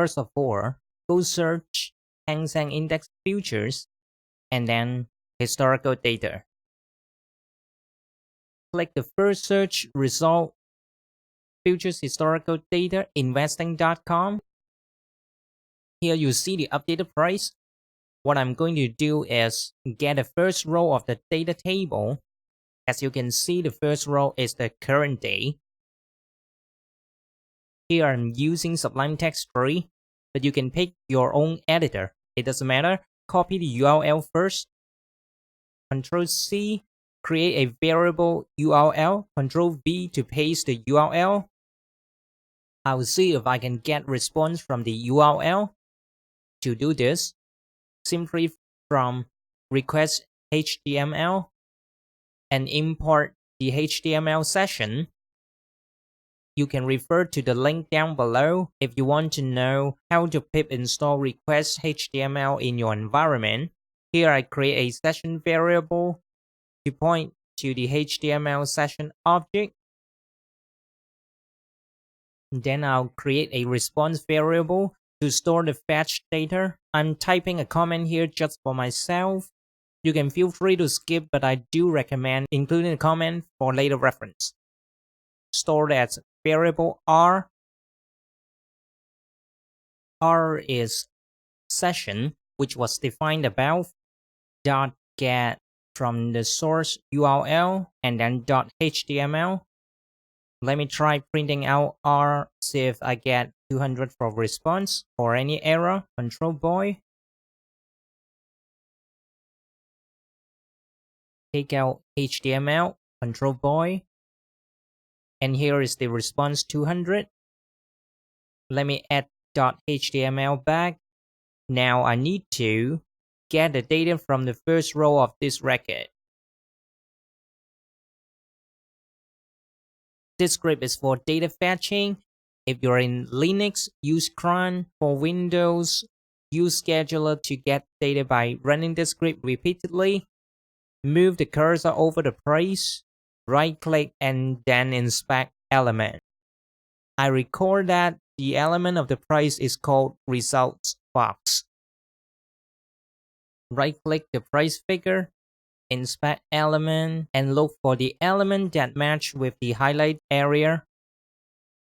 first of all, go search Hang Seng Index Futures and then historical data. Click the first search result, Futures Historical Data, investing.com. Here you see the updated price. What I'm going to do is get the first row of the data table. As you can see, the first row is the current day. Here I'm using Sublime Text 3, but you can pick your own editor. It doesn't matter. Copy the URL first. Control C, create a variable URL. Control V to paste the URL. I'll see if I can get response from the URL. To do this, simply from request HTML and import the HTML session. You can refer to the link down below if you want to know how to pip install request HTML in your environment. Here I create a session variable to point to the HTML session object. Then I'll create a response variable to store the fetch data. I'm typing a comment here just for myself. You can feel free to skip, but I do recommend including a comment for later reference. Stored as variable R. R is session, which was defined above. Dot get from the source URL and then dot HTML. Let me try printing out R, see if I get 200 for response or any error. Control boy. Take out HTML, Control boy. And here is the response 200. Let me add .html back. Now I need to get the data from the first row of this record. This script is for data fetching. If you're in Linux, use cron. For Windows, use scheduler to get data by running the script repeatedly. Move the cursor over the price, right-click, and then inspect element. I record that the element of the price is called results box. Right-click the price figure, inspect element, and look for the element that match with the highlight area.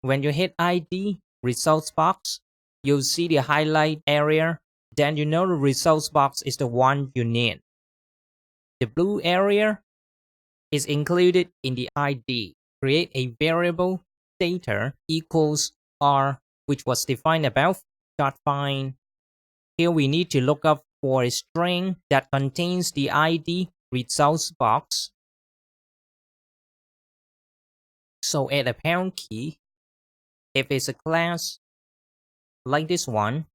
When you hit ID, results box, you'll see the highlight area. Then you know the results box is the one you need. The blue area is included in the ID. Create a variable data equals R, which was defined above. Find. Here we need to look up for a string that contains the ID results box. So add a pound key. If it's a class like this one,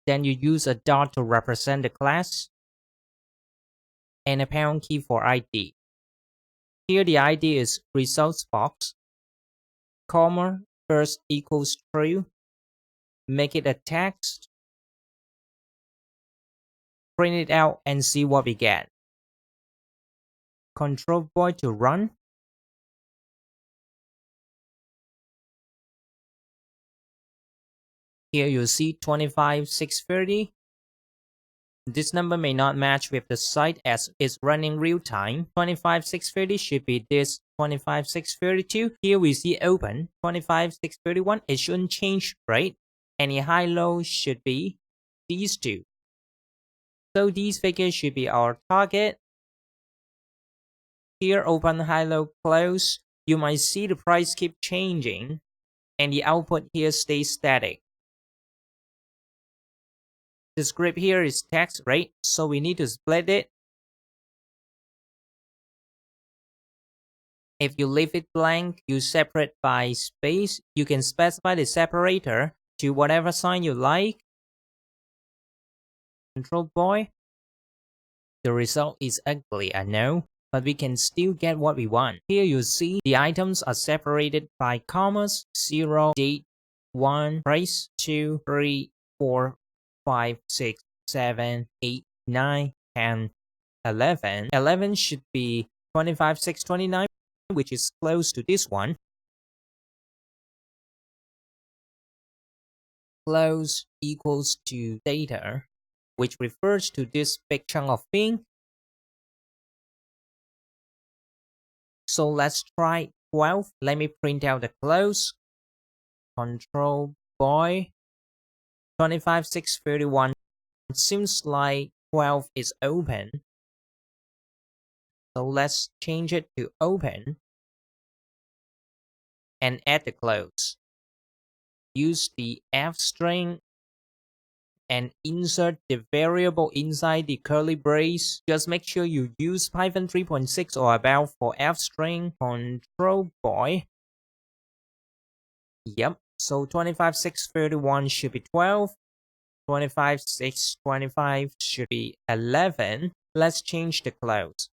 then you use a dot to represent the class and a pound key for ID. Here the ID is results box, comma, first equals true. Make it a text. Print it out and see what we get. Control boy to run. Here you see 25,630. This number may not match with the site as it's running real time. 25,630 should be this 25,632. Here we see open 25,631. It shouldn't change, right? Any high-low should be these two. So these figures should be our target. Here open, high-low, close. You might see the price keep changing and the output here stays static. The script here is text, right? So we need to split it. If you leave it blank, you separate by space. You can specify the separator to whatever sign you like. Control boy. The result is ugly, I know, but we can still get what we want. Here you see the items are separated by commas, 0, date, 1, price, 2, 3, 4, 5, 6, 7, 8, 9, 10, 11. 11 should be 25,629, which is close to this one. close equals to data, which refers to this big chunk of thing. So let's try 12. Let me print out the close. Control boy 25,631. Seems like 12 is open. So let's change it to open and add the close. Use the F string and insert the variable inside the curly brace. Just make sure you use Python 3.6 or above for F string. Control boy. Yep. So 25,631 should be 12. 25,625 should be 11. Let's change the close.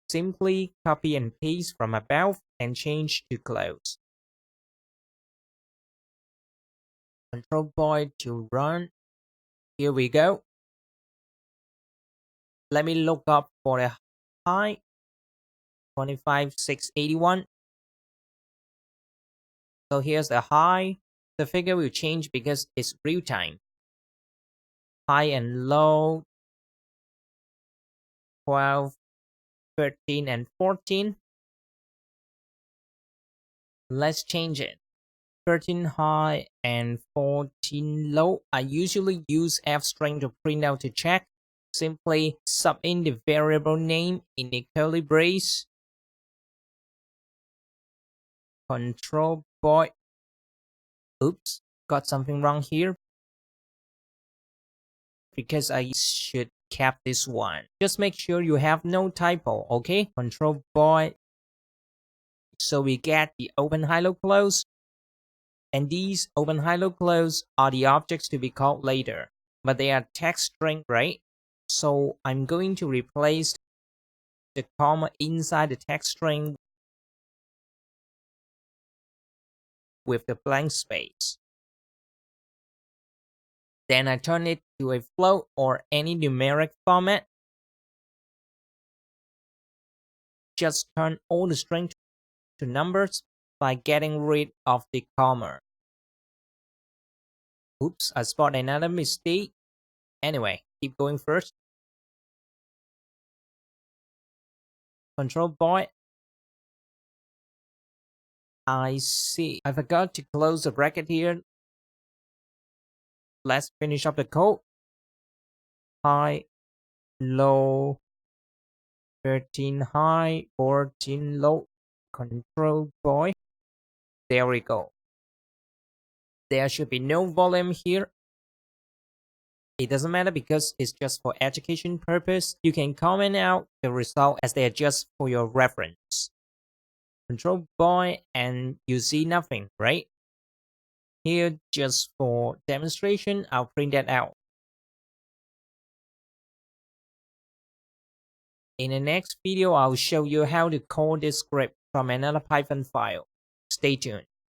Simply copy and paste from above and change to close. Control boy to run. Here we go. Let me look up for a high. 25,681. So here's the high. The figure will change because it's real time. High and low. 12, 13, and 14. Let's change it. 13 high and 14 low. I usually use F string to print out to check. Simply sub in the variable name in the curly brace. Control boy. Oops, got something wrong here. Because I should cap this one. Just make sure you have no typo, okay? Control boy. So we get the open high low close. And these open high low close are the objects to be called later. But they are text string, right? So I'm going to replace the comma inside the text string with the blank space. Then I turn it to a float or any numeric format. Just turn all the string to numbers by getting rid of the comma. Oops, I spot another mistake. Anyway, keep going first. Control boy. I see. I forgot to close the bracket here. Let's finish up the code. High, low, 13 high, 14 low. Control boy. There we go. There should be no volume here. It doesn't matter because it's just for education purpose. You can comment out the result as they are just for your reference. Control boy and you see nothing, right? Here, just for demonstration, I'll print that out. In the next video, I'll show you how to call this script from another Python file. Stay tuned.